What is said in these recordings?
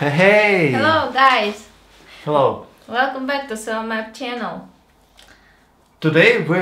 Hey! Hello guys! Hello. Welcome back to Soil Map channel. Today we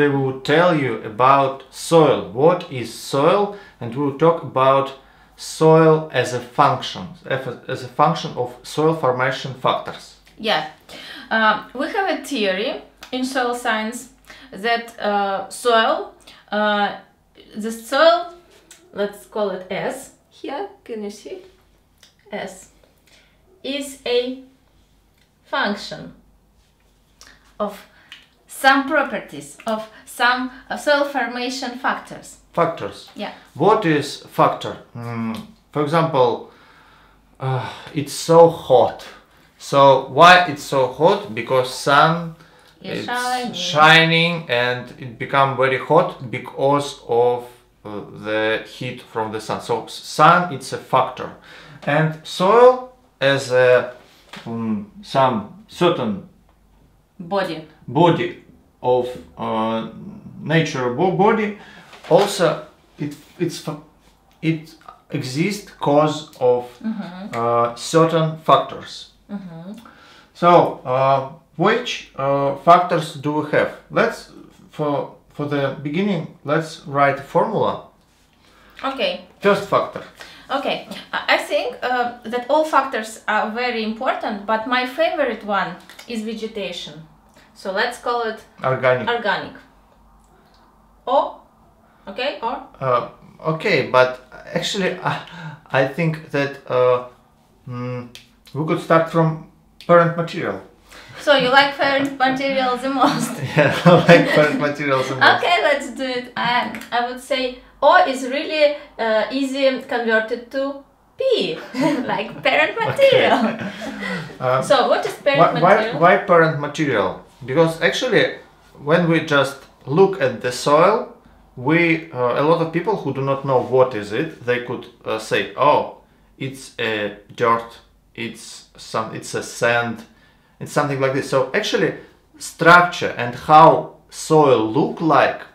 will tell you about soil. What is soil? And we will talk about soil as a function, as a function of soil formation factors. Yeah, we have a theory in soil science that the soil, let's call it S, here, can you see? S, is a function of some properties, of some soil formation factors. Factors. Yeah. What is factor? For example, it's so hot. So why it's so hot? Because sun is shining and it become very hot because of the heat from the sun. So sun it's a factor, and soil as a some certain body of nature body also it exists because of certain factors. So which factors do we have? Let's for the beginning let's write a formula. Okay. First factor. Okay, I think that all factors are very important, but my favorite one is vegetation. So let's call it organic. O, okay, or? Okay, but actually I think that we could start from parent material. So you like parent material the most? Yeah, I like parent material the most. Okay, let's do it. I would say O is really easy converted to P, like parent material. Okay. So what is parent material? Why parent material? Because actually when we just look at the soil, a lot of people who do not know what is it, they could say, oh, it's a dirt, it's a sand, it's something like this. So actually structure and how soil look like,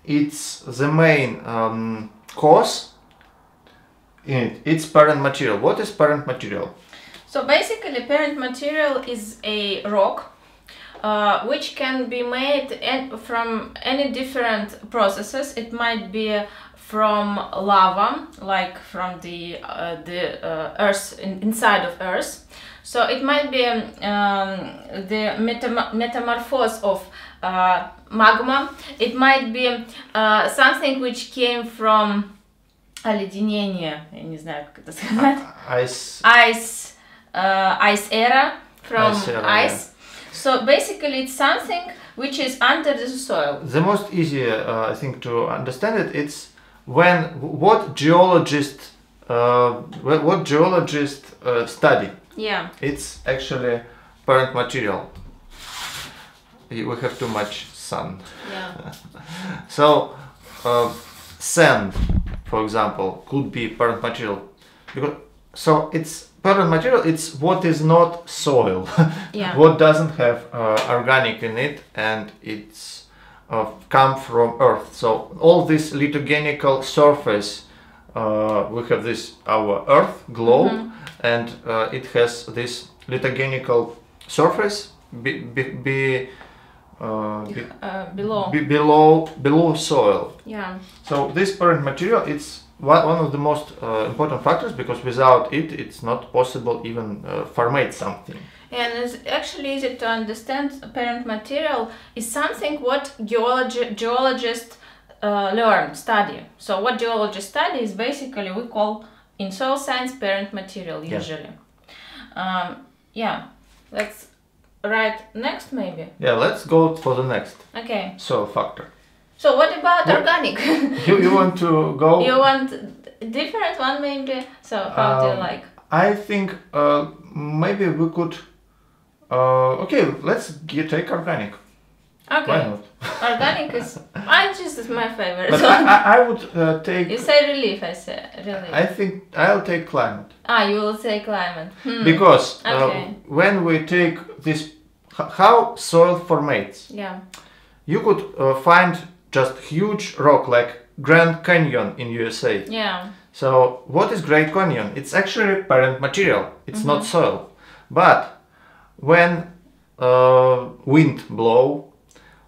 it's the main cause in it. It's parent material. What is parent material? So basically parent material is a rock which can be made from any different processes. It might be from lava, like from the earth, inside of earth. So it might be the metamorphosis of magma. It might be something which came from оледенение, я не знаю, как это сказать. Ice era, from ice. Yeah. So basically it's something which is under the soil. The most easy, I think, to understand it, it's what geologists study. Yeah. It's actually parent material. We have too much sun. Yeah. So sand, for example, could be parent material, so it's parent material. It's what is not soil. Yeah. What doesn't have organic in it, and it's come from earth. So all this lithogenical surface, we have this our earth globe, and it has this lithogenical surface below soil. Yeah. So this parent material, it's one of the most important factors, because without it, it's not possible even formate something. And it's actually easy to understand. Parent material is something what geologists study. So what geologists study is basically we call in soil science parent material usually. Yeah. Let's write next maybe. Yeah, let's go for the next. Okay. Soil factor. So what about organic? You want to go? You want a different one maybe? So how do you like? I think maybe we could. Okay, let's take organic. Okay. Why not? Organic is is my favorite. But I would take. You say relief. I say relief. I think I'll take climate. You will say climate. Because okay. When we take this, how soil formates. Yeah. You could find just huge rock like Grand Canyon in USA. Yeah. So what is Great Canyon? It's actually parent material. It's not soil. But when wind blow,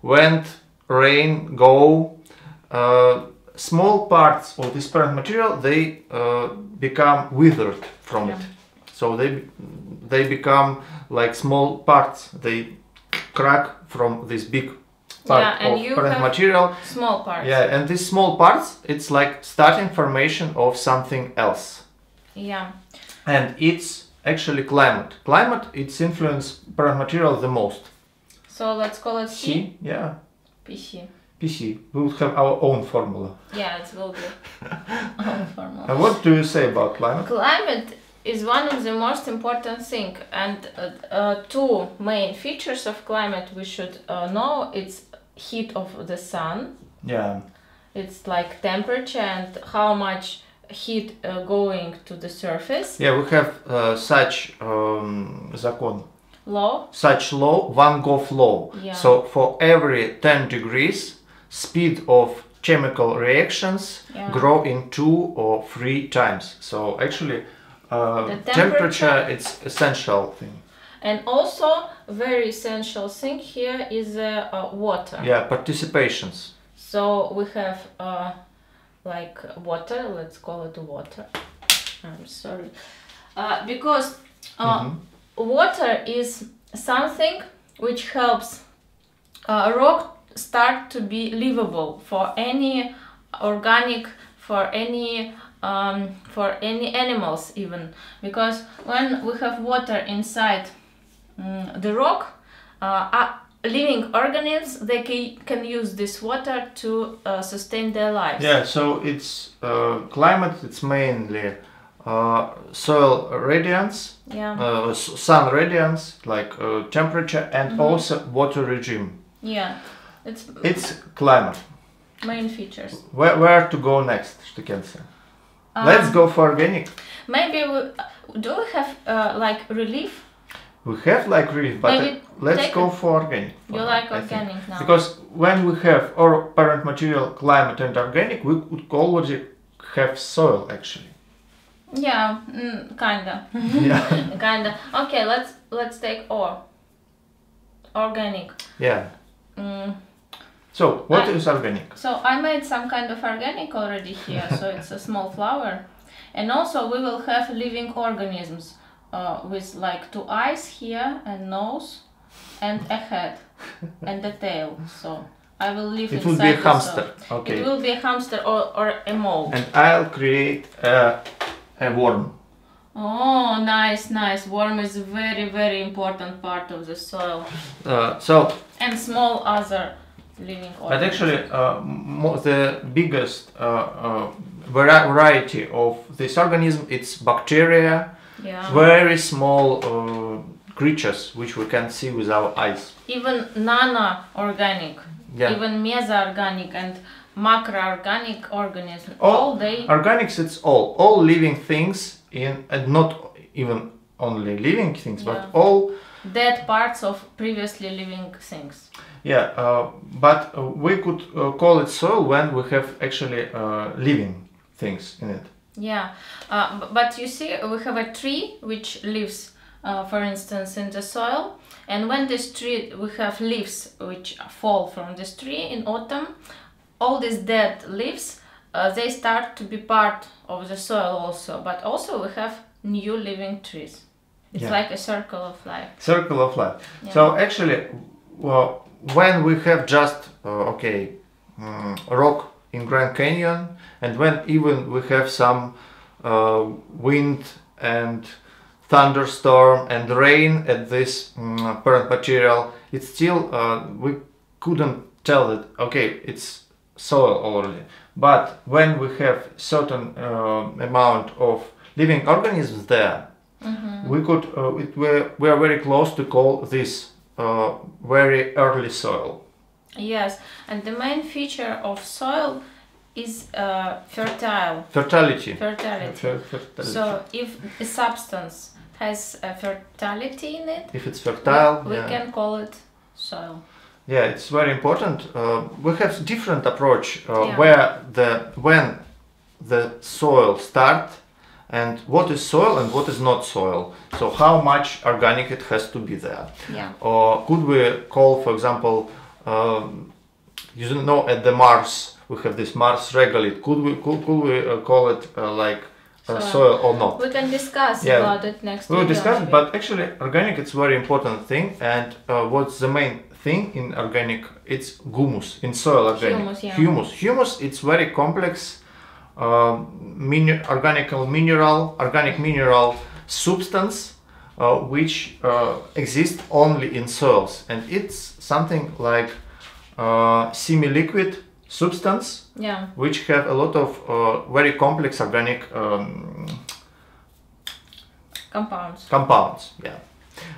when rain go, small parts of this parent material, they become withered from it. So they become like small parts. They crack from this big part and of you parent have material. small parts. Yeah, and these small parts, it's like starting formation of something else. Yeah. And it's actually climate. Climate, it's influence parent material the most. So let's call it C. C, yeah. PC. PC. We would have our own formula. Yeah, it will be our formula. And what do you say about climate? Climate is one of the most important thing, and two main features of climate we should know. It's heat of the sun. Yeah. It's like temperature and how much heat going to the surface. Yeah, we have such закон, Law. such law, Van Gogh law. Yeah. So for every 10 degrees, speed of chemical reactions grow in 2 or 3 times. So actually, The temperature it's essential thing. And also very essential thing here is water. Yeah, participations. So we have like water. Let's call it water. I'm sorry, because water is something which helps rock start to be livable for any organic, for any animals even, because when we have water inside the rock, living organisms, they can use this water to sustain their lives. Yeah, so it's climate, it's mainly soil radiance, sun radiance, like temperature, and also water regime. Yeah, It's climate. Main features. Where to go next, Shtikense? Let's go for organic. Maybe do we have like relief? We have like relief, but Maybe let's go for organic. You like organic now? Because when we have our parent material, climate and organic, we could already have soil actually. Yeah, kinda. Yeah. Kinda. Okay, let's take organic. Yeah. So what is organic? So I made some kind of organic already here. So it's a small flower, and also we will have living organisms with like 2 eyes here and nose, and a head and a tail. So I will live It inside. will be a the hamster. soil. Okay. It will be a hamster or a mole. And I'll create a worm. Oh, nice, nice. Worm is a very, very important part of the soil. And small other living organisms. But actually, the biggest variety of this organism, it's bacteria, very small creatures which we can see with our eyes. Even nano-organic, even meso-organic and macro-organic organisms. Organics, it's all living things and not even only living things, but all dead parts of previously living things. Yeah, but we could call it soil when we have actually living things in it. Yeah, but you see, we have a tree which lives, for instance, in the soil, and when this tree, we have leaves which fall from this tree in autumn, all these dead leaves, they start to be part of the soil also, but also we have new living trees. It's like a circle of life. Circle of life. Yeah. So actually, when we have just rock in Grand Canyon, and when even we have some wind and thunderstorm and rain at this parent material, it's still we couldn't tell that it's soil already. But when we have certain amount of living organisms there, we could we are very close to call this very early soil. Yes, and the main feature of soil is fertility. Fertility. So if a substance has a fertility in it, if it's fertile, we can call it soil. Yeah, it's very important. We have different approach when the soil start, and what is soil and what is not soil. So how much organic it has to be there. Yeah. Or could we call, for example, you know, at the Mars we have this Mars regolith. Could we call it like soil or not? We can discuss about it next we will video, discuss maybe. But actually organic, it's very important thing. And what's the main thing in organic? It's humus in soil. Organic Humus, yeah. Humus, it's very complex organic mineral substance which exists only in soils, and it's something like semi-liquid substance, yeah, which have a lot of very complex organic compounds. Yeah.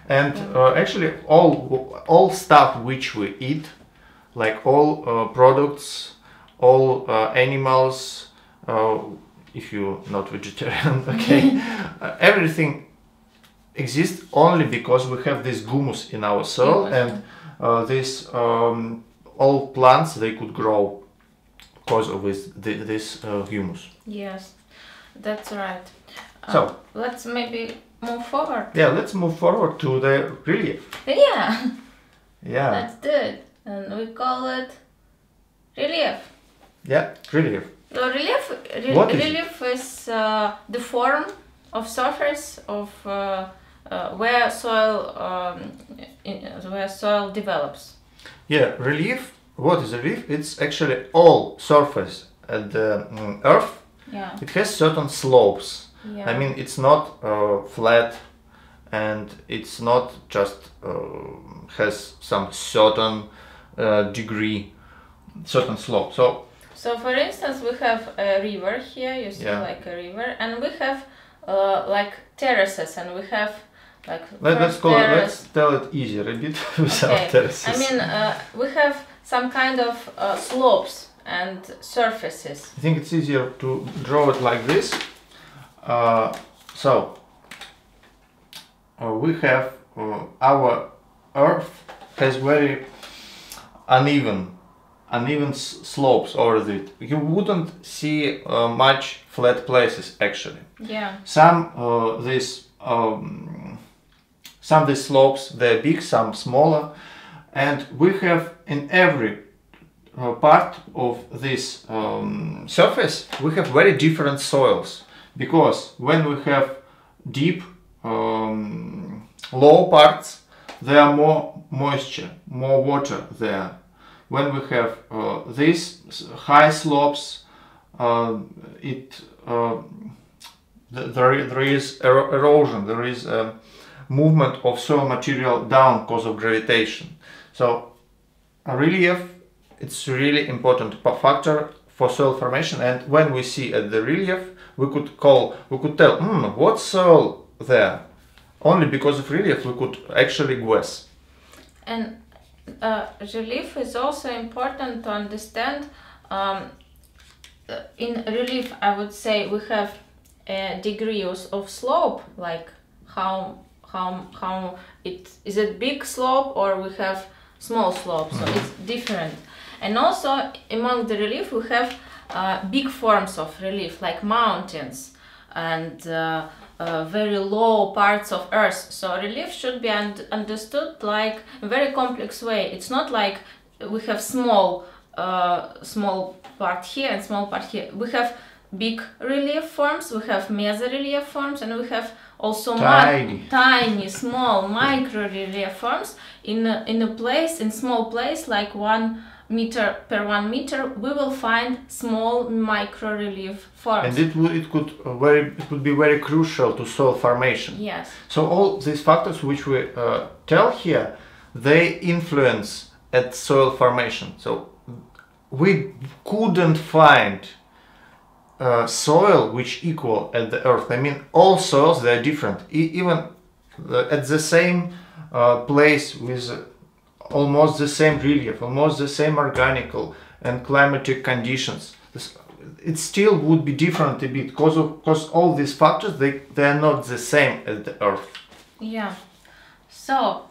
And actually all stuff which we eat, like all products, all animals, if you're not vegetarian, okay, everything exists only because we have this humus in our soil, and this all plants, they could grow because of this humus. Yes, that's right. So let's maybe move forward. Yeah, let's move forward to the relief. Yeah. Yeah. Let's do it, and we call it relief. Yeah, relief. So relief is the form of surface of where soil develops. Yeah, relief. What is relief? It's actually all surface at the earth. Yeah. It has certain slopes. Yeah. I mean, it's not flat, and it's not just has some certain degree, certain slope. So for instance, we have a river here, you see, like a river, and we have like terraces, and we have like let's tell it easier a bit without terraces. I mean, we have some kind of slopes and surfaces. I think it's easier to draw it like this. We have our earth has very uneven slopes over it. You wouldn't see much flat places actually. Yeah. Some these slopes, they're big, some smaller, and we have in every part of this surface we have very different soils, because when we have deep low parts, there are more moisture, more water there. When we have these high slopes, there is erosion, there is movement of soil material down because of gravitation. So relief, it's really important factor for soil formation, and when we see at the relief, we could tell what soil there. Only because of relief we could actually guess. And relief is also important to understand. In relief, I would say we have degrees of slope, like how it is it big slope or we have small slope, so it's different. And also among the relief we have big forms of relief, like mountains and very low parts of earth. So relief should be understood like a very complex way. It's not like we have small part here and small part here. We have big relief forms, we have mesorelief forms, and we have also tiny small micro relief forms in a small place like 1 meter per 1 meter. We will find small micro relief forms, and it could be very crucial to soil formation. Yes. So all these factors which we tell here, they influence at soil formation. So we couldn't find soil which equal at the earth. I mean, all soils, they are different. Even at the same place with almost the same relief, almost the same organical and climatic conditions, it still would be different a bit because all these factors, they are not the same as the earth. Yeah. So.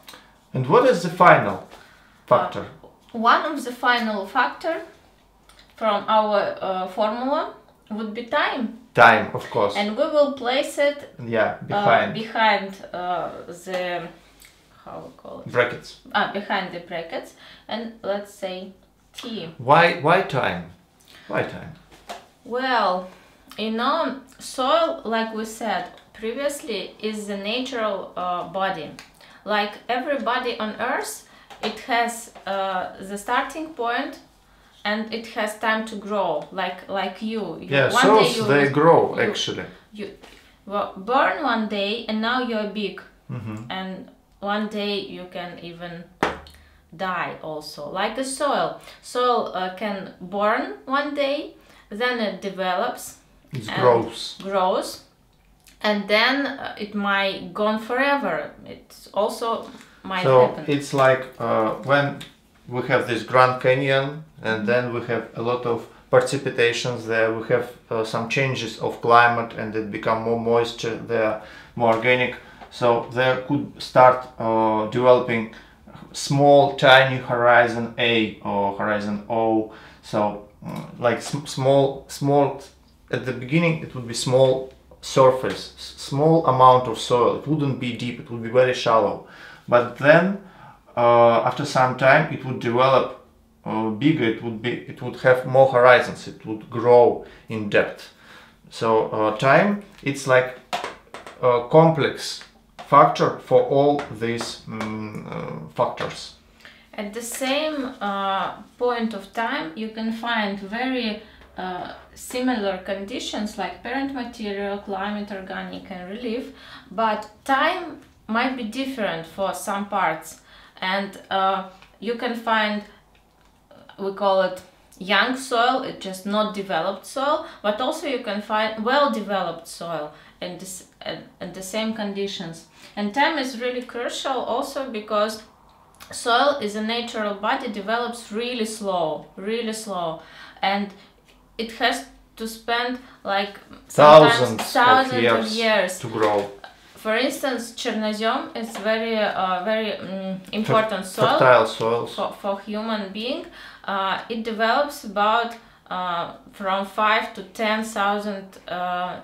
And what is the final factor? One of the final factor from our formula would be time. Time, of course. And we will place it behind the, how we call it? brackets. Behind the brackets, and let's say T. Why time? Why time? Well, you know, soil, like we said previously, is the natural body. Like every body on Earth, it has the starting point, and it has time to grow. Like you. Yeah, soils they grow actually. You born one day, and now you're big, and one day you can even die also. Like a soil. Soil can born one day, then it develops. It grows, and then it might gone forever. It also might happen. So it's like when we have this Grand Canyon, and then we have a lot of precipitations there. We have some changes of climate, and it become more moisture there, more organic. So there could start developing small, tiny horizon A or horizon O. So like small. At the beginning, it would be small surface, small amount of soil. It wouldn't be deep. It would be very shallow. But then, after some time, it would develop bigger. It would have more horizons. It would grow in depth. So time, it's like a complex factor for all these factors. At the same point of time, you can find very similar conditions like parent material, climate, organic, and relief, but time might be different for some parts, and you can find, we call it young soil, it's just not developed soil, but also you can find well-developed soil in the same conditions. And time is really crucial also because soil is a natural body, develops really slow, and it has to spend like thousands of years to grow. For instance, chernozem is very important soil, fertile soils for human being. It develops about from 5 to 10,000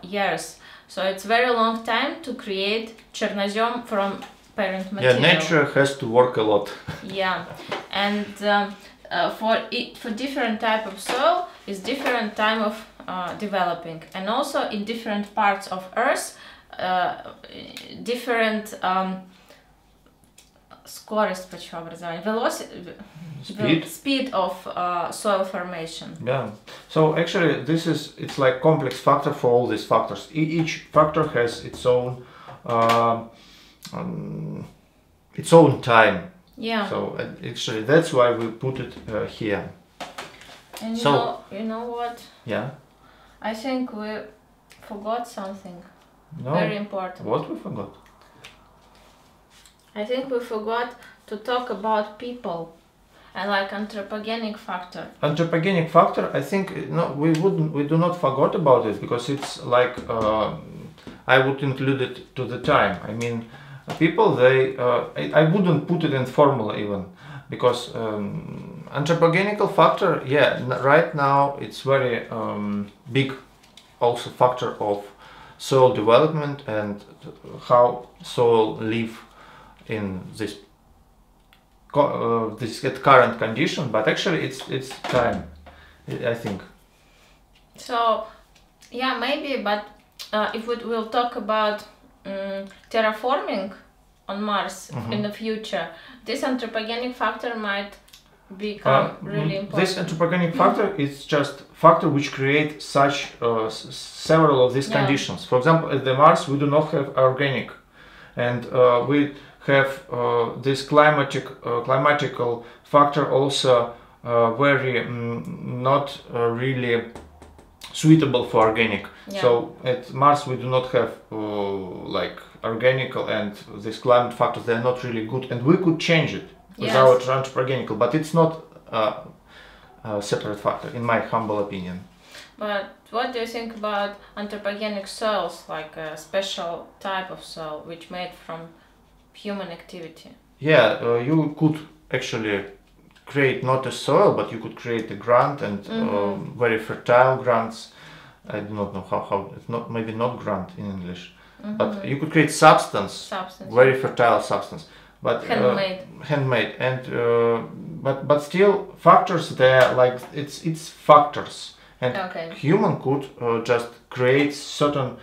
years. So it's very long time to create chernozem from parent material. Yeah, nature has to work a lot. Yeah, and for different type of soil is different time of developing, and also in different parts of Earth, different скорость почвообразования, velocity, speed of soil formation. Yeah. So actually, it's like complex factor for all these factors. Each factor has its own time. Yeah. So actually, that's why we put it here. And you know what? Yeah. I think we forgot something No. very important. What we forgot? I think we forgot to talk about people and like anthropogenic factor. Anthropogenic factor, I think we do not forget about it because it's like I would include it to the time. I mean, people I wouldn't put it in formula even because anthropogenic factor, yeah, right now it's very big also factor of soil development and how soil live in this current condition, but actually it's time, I think. So yeah, maybe, but if we'll talk about terraforming on Mars in the future, this anthropogenic factor might become really important. This anthropogenic factor is just factor which create such several of these conditions. For example, at the Mars we do not have organic, and we have this climatical factor also very not really suitable for organic. Yeah. So at Mars we do not have like organic, and these climate factors, they are not really good, and we could change it without anthropogenic, but it's not a separate factor in my humble opinion. But what do you think about anthropogenic soils, like a special type of soil which made from human activity? Yeah, you could actually create not a soil, but you could create a ground and very fertile grounds. I do not know how it's not, maybe not grant in English, but you could create substance, very fertile substance, but handmade, and but still factors there, like it's factors, and human could just create certain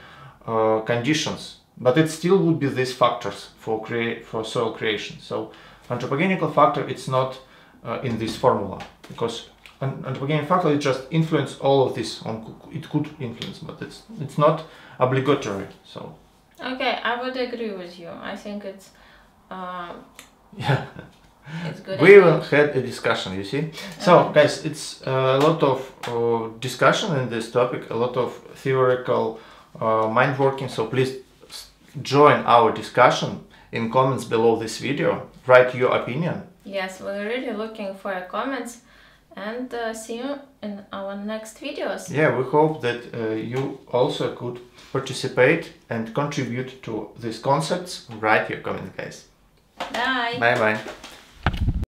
conditions, but it still would be these factors for soil creation. So anthropogenic factor, it's not in this formula, because an anthropogenic factor, it just influence all of this it could influence, but it's not obligatory. So okay, I would agree with you. I think it's yeah, it's good. We even had a discussion, you see. So guys, it's a lot of discussion in this topic, a lot of theoretical mind working. So please join our discussion in comments below this video. Write your opinion. Yes, we're really looking for your comments, and see you in our next videos. Yeah, we hope that you also could participate and contribute to these concepts. Write your comments, guys. Bye. Bye bye.